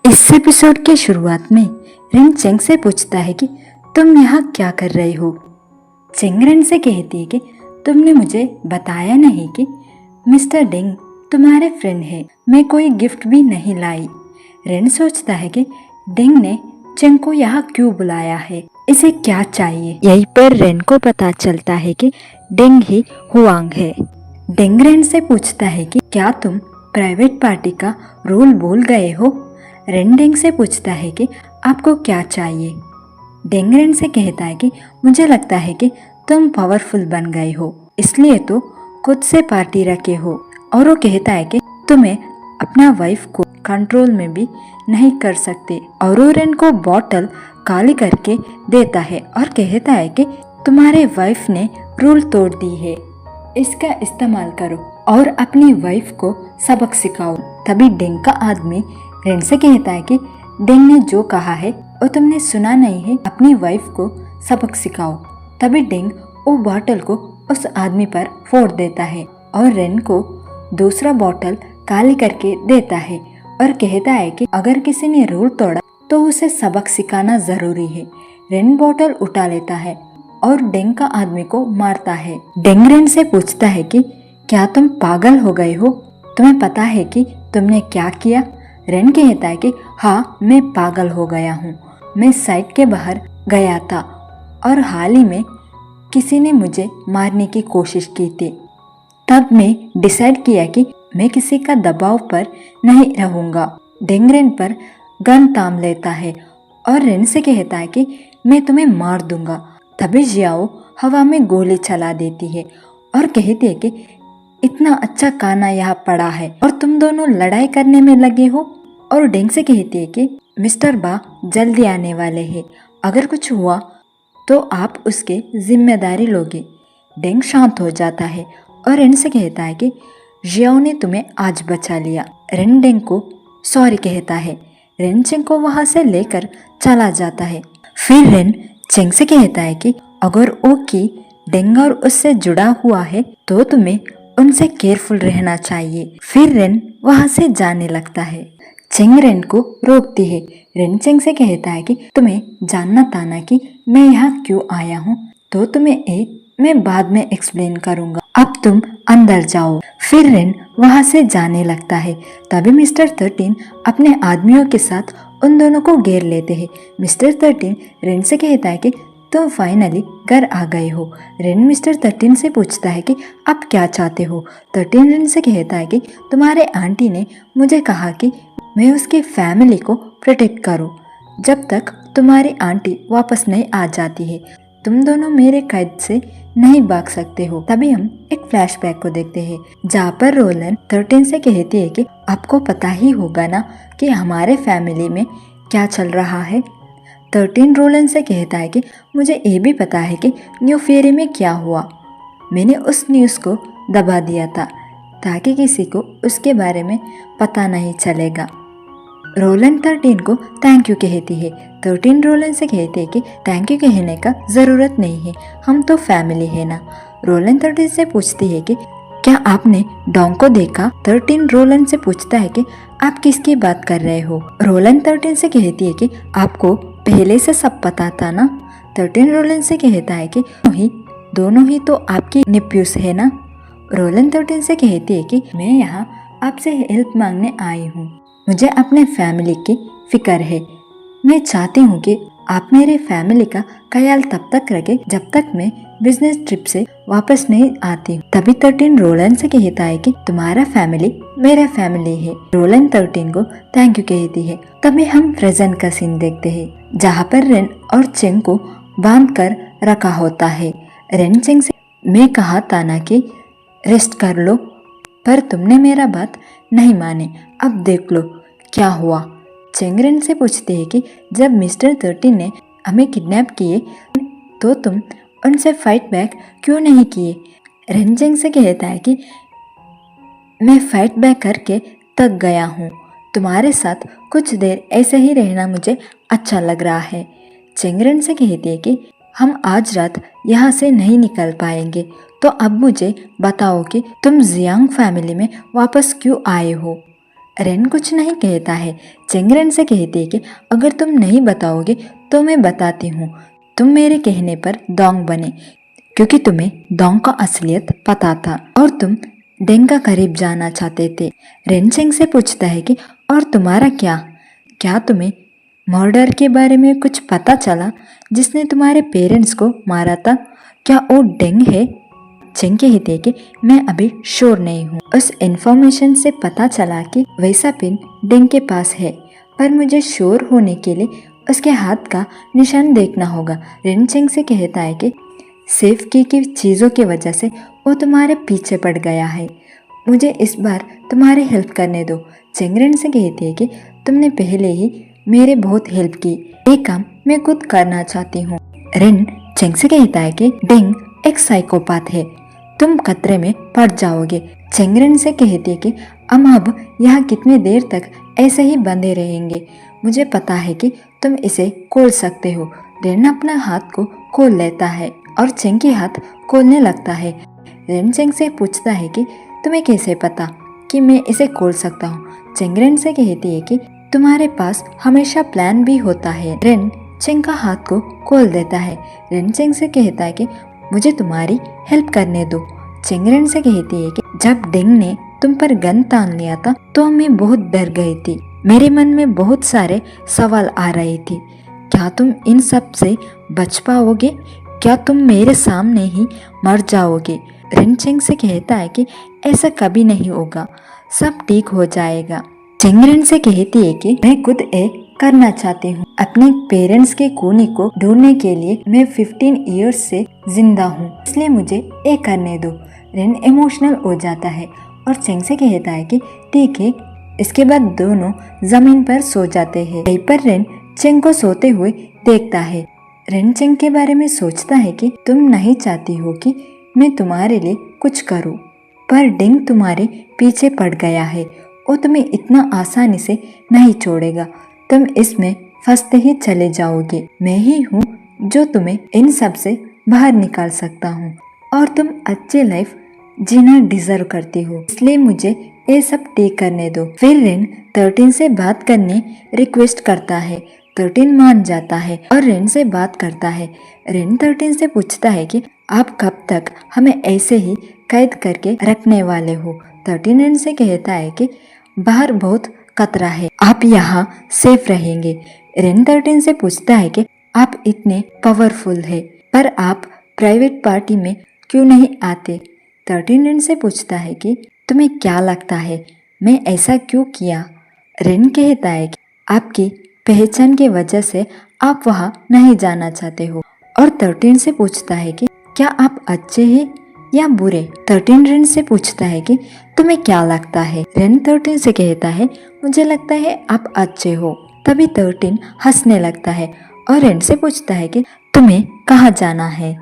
इस एपिसोड के शुरुआत में रिन चेंग से पूछता है कि तुम यहाँ क्या कर रहे हो। चेंग रिन से कहती है कि तुमने मुझे बताया नहीं कि मिस्टर डेंग तुम्हारे फ्रेंड है, मैं कोई गिफ्ट भी नहीं लाई। रिन सोचता है कि डेंग ने चेंग को यहाँ क्यों बुलाया है, इसे क्या चाहिए। यहीं पर रिन को पता चलता है कि डेंग ही हुआंग है। डेंग रिन से पूछता है कि क्या तुम प्राइवेट पार्टी का रूल भूल गए हो। रिन डेंग से पूछता है कि आपको क्या चाहिए। डेंग रिन से कहता है कि मुझे लगता है कि तुम पावरफुल बन गए हो, इसलिए तो खुद से पार्टी रखे हो। और वो कहता है कि तुम्हें अपना वाइफ को कंट्रोल में भी नहीं कर सकते। और वो रिन को बॉटल खाली करके देता है और कहता है कि तुम्हारे वाइफ ने रूल तोड़ दी है, इसका इस्तेमाल करो और अपनी वाइफ को सबक सिखाओ। तभी डेंग का आदमी रिन से कहता है कि डेंग ने जो कहा है वो तुमने सुना नहीं है, अपनी वाइफ को सबक सिखाओ। तभी डेंग वो बॉटल को उस आदमी पर फोड़ देता है और रिन को दूसरा बॉटल खाली करके देता है और कहता है कि अगर किसी ने रूल तोड़ा तो उसे सबक सिखाना जरूरी है। रिन बॉटल उठा लेता है और डेंग का आदमी को मारता है। डेंग रिन से पूछता है कि क्या तुम पागल हो गए हो, तुम्हें पता है कि तुमने क्या किया। रिन कहता है कि हाँ, मैं पागल हो गया हूँ, मैं साइट के बाहर गया था और हाल ही में किसी ने मुझे मारने की कोशिश की थी। तब मैं डिसाइड किया कि मैं किसी का दबाव पर नहीं रहूँगा। डेंग रिन पर गन ताम लेता है और रिन से कहता है कि मैं तुम्हें मार दूंगा। तभी जियाओ हवा में गोली चला देती है और कहती है कि इतना अच्छा खाना यहाँ पड़ा है और तुम दोनों लड़ाई करने में लगे हो। और डेंग से कहती है कि मिस्टर बा जल्दी आने वाले हैं, अगर कुछ हुआ तो आप उसके जिम्मेदारी लोगे। डेंग शांत हो जाता है और रिन से कहता है कि जियाओ ने तुम्हें आज बचा लिया। रिन डेंग को सॉरी कहता है। रिन चेंग को वहां से लेकर चला जाता है। फिर रिन चेंग से कहता है कि अगर ओ की डेंग और उससे जुड़ा हुआ है तो तुम्हें उनसे केयरफुल रहना चाहिए। फिर रिन वहां से जाने लगता है। चेंग रिन को रोकती है। रिन चेंग से कहता है कि तुम्हें जानना था ना कि मैं यहाँ क्यों आया हूँ, तो तुम्हें मैं बाद में एक्सप्लेन करूँगा, अब तुम अंदर जाओ। फिर रिन वहाँ से जाने लगता है। तभी मिस्टर 13 अपने आदमियों के साथ उन दोनों को घेर लेते हैं। मिस्टर 13 रिन से कहता है कि तुम फाइनली घर आ गए हो। रिन मिस्टर 13 से पूछता है कि आप क्या चाहते हो। 13 रिन से कहता है कि तुम्हारे आंटी ने मुझे कहा कि मैं उसकी फैमिली को प्रोटेक्ट करूं जब तक तुम्हारी आंटी वापस नहीं आ जाती है। तुम दोनों मेरे कैद से नहीं भाग सकते हो। तभी हम एक फ्लैशबैक को देखते हैं जहाँ पर रोलन 13 से कहती है कि आपको पता ही होगा ना कि हमारे फैमिली में क्या चल रहा है। 13 रोलन से कहता है कि मुझे ये भी पता है कि न्यू फेरी में क्या हुआ, मैंने उस न्यूज़ को दबा दिया था ताकि किसी को उसके बारे में पता नहीं चलेगा। रोलन 13 को थैंक यू कहती है। 13 रोलन से कहते हैं कि थैंक यू कहने का ज़रूरत नहीं है, हम तो फैमिली है ना। रोलन 13 से पूछती है कि क्या आपने डॉग को देखा। 13 रोलन से पूछता है कि आप किसकी बात कर रहे हो। रोलन 13 से कहती है कि आपको पहले से सब पता था ना। 13 रोलन से कहता है कि दोनों ही तो आपकी निप्यूस है ना। रोलन 13 से कहती है कि मैं यहाँ आपसे हेल्प मांगने आई हूँ, मुझे अपने फैमिली की फिक्र है, मैं चाहती हूँ कि आप मेरे फैमिली का ख्याल तब तक रखें जब तक मैं बिजनेस ट्रिप से वापस नहीं आती। तभी 13 रोलन से कहता है कि तुम्हारा फैमिली मेरा फैमिली है। रोलन 13 को थैंक यू कहती है। तभी हम प्रेजेंट का सीन देखते हैं जहाँ पर रिन और चेंग को बांध कर रखा होता है। रिन चेंग से मैं कहा था ना कि रेस्ट कर लो, पर तुमने मेरा बात नहीं माने, अब देख लो क्या हुआ। चेंग रिन से पूछते हैं कि जब मिस्टर 13 ने हमें किडनैप किए तो तुम उनसे फाइट बैक क्यों नहीं किए। रिन चेंग से कहता है कि मैं फाइट बैक करके थक गया हूँ, तुम्हारे साथ कुछ देर ऐसे ही रहना मुझे अच्छा लग रहा है। चेंग रिन से कहती है कि हम आज रात यहाँ से नहीं निकल पाएंगे, तो अब मुझे बताओ कि तुम जियांग फैमिली में वापस क्यों आए हो। रेन कुछ नहीं कहता है। चेंग रेन से कहती है कि अगर तुम नहीं बताओगे तो मैं बताती हूँ। तुम मेरे कहने पर डोंग बने क्योंकि तुम्हें डोंग का असलियत पता था और तुम डेंग का करीब जाना चाहते थे। रेन चेंग से पूछता है कि और तुम्हारा क्या? क्या तुम्हें मर्डर के बारे में कुछ पता चला जिसने तुम्हारे पेरेंट्स को मारा था? क्या वो डेंग है? चेंग कहते कि मैं अभी श्योर नहीं हूँ। उस इन्फॉर्मेशन से पता चला कि वैसा पिन डेंग के पास है, पर मुझे श्योर होने के लिए उसके हाथ का निशान देखना होगा। रेन चेंग से कहता है कि सेफ की चीज़ों की वजह से वो तुम्हारे पीछे पड़ गया है। मुझे इस बार तुम्हारी हेल्प करने दो। चेंग रेन से कहती है कि तुमने पहले ही मेरे बहुत हेल्प की, ये काम मैं खुद करना चाहती हूँ। रेन चेंग से कहता है कि डेंग एक साइकोपाथ है, तुम खतरे में पड़ जाओगे। चेंग रेन से कहती है कि हम अब यहाँ कितनी देर तक ऐसे ही बंधे रहेंगे? मुझे पता है कि तुम इसे खोल सकते हो। रेन अपना हाथ को खोल लेता है और चेंग के हाथ खोलने लगता है। रेन चेंग से पूछता है कि तुम्हें कैसे पता कि मैं इसे खोल सकता हूँ? चेंग रेन से कहती है कि तुम्हारे पास हमेशा प्लान भी होता है। रेन चेंग का हाथ को खोल देता है। रेन चेंग से कहता है कि मुझे तुम्हारी हेल्प करने दो। चेंग रेन से कहती है कि जब डेंग ने तुम पर गन तान लिया था तो मैं बहुत डर गई थी। मेरे मन में बहुत सारे सवाल आ रहे थे। क्या तुम इन सब से बच पाओगे? क्या तुम मेरे सामने ही मर जाओगे? रेन चेंग से कहता है कि ऐसा कभी नहीं होगा, सब ठीक हो जाएगा। चेंग रेन से कहती है कि मैं खुद एक करना चाहती हूँ। अपने पेरेंट्स के खूनी को ढूंढने के लिए मैं 15 इयर्स से जिंदा हूँ, इसलिए मुझे ये करने दो। रेन इमोशनल हो जाता है और चेंग से कहता है कि ठीक है। इसके बाद दोनों जमीन पर सो जाते हैं। यहीं पर रेन चेंग को सोते हुए देखता है। रेन चेंग के बारे में सोचता है कि तुम नहीं चाहती हो कि मैं तुम्हारे लिए कुछ करूं, पर डेंग तुम्हारे पीछे पड़ गया है। वो तुम्हें इतना आसानी से नहीं छोड़ेगा। तुम इसमें फंसते ही चले जाओगे। मैं ही हूँ जो तुम्हें इन सब से बाहर निकाल सकता हूँ और तुम अच्छी लाइफ जीना डिजर्व करती हो, इसलिए मुझे ये सब ठीक करने दो। फिर रेन 13 से बात करने रिक्वेस्ट करता है। 13 मान जाता है और रेन से बात करता है। रेन 13 से पूछता है कि आप कब तक हमें ऐसे ही कैद करके रखने वाले हो? 13 रेन से कहता है कि बाहर बहुत खतरा है, आप यहाँ सेफ रहेंगे। रेन 13 से पूछता है कि आप इतने पावरफुल है, पर आप प्राइवेट पार्टी में क्यों नहीं आते? 13 रेन से पूछता है कि तुम्हें क्या लगता है मैं ऐसा क्यों किया? रेन कहता है कि आपकी पहचान की वजह से आप वहाँ नहीं जाना चाहते हो। और 13 से पूछता है कि क्या आप अच्छे हैं या बुरे? 13 रेन से पूछता है कि तुम्हें क्या लगता है? रेन 13 से कहता है मुझे लगता है आप अच्छे हो। तभी 13 हंसने लगता है और रेन से पूछता है कि तुम्हें कहाँ जाना है?